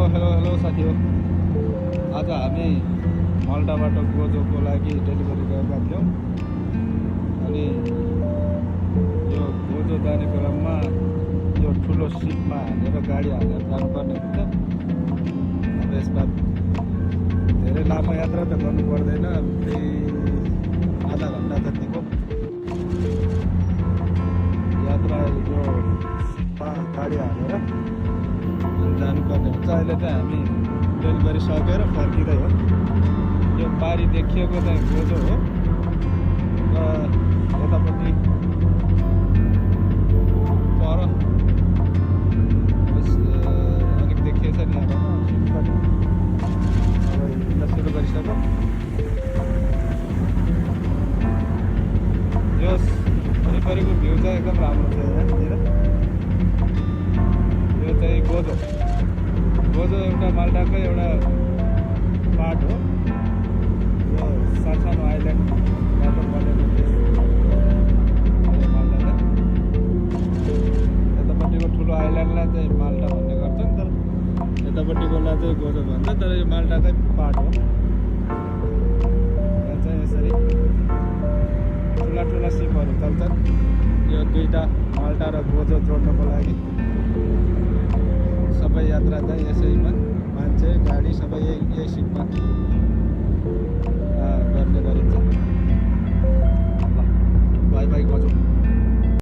Hello साथी हो। आज हामी माल्टाबाट गोजोको लागि डेलिभरी गएका थियौँ अनि यो गोजो जाने क्रममा यो ठुलो सिपमा हालेर गाडी हालेर जानुपर्ने हुन्छ। अब यसमा धेरै लामो यात्रा त गर्नु पर्दैन, आधा घन्टा जतिको यात्रा यो सिपमा गाडी हालेर जानुपर्ने हुन्छ। अहिले चाहिँ हामी डेलिभरी सकेर फर्किँदै हो। यो पारी देखिएको चाहिँ गोजो हो र यतापट्टि पर अलिक देखिएछ नि अब हिँड्न सुरु गरिसक्यो। यो वरिपरिको भ्यू चाहिँ एकदम राम्रो छ यहाँनिर। यो चाहिँ गोजो एउटा माल्टाकै एउटा पार्ट हो। यो सानो आइल्यान्डबाट बनेको माल्टालाई, यतापट्टिको ठुलो आइल्यान्डलाई चाहिँ माल्टा भन्ने गर्छन्, तर यतापट्टिकोलाई चाहिँ गोजो भन्छ। तर यो माल्टाकै पार्ट हो। यहाँ चाहिँ यसरी ठुला सिपहरू चल्छन्। यो दुईवटा माल्टा र गोजो जोड्नको लागि सबै यात्रा चाहिँ यसैमा मान्छे गाडी सबै यही सिपमा गर्ने गरिन्छ। ल बाई बाई गोजो।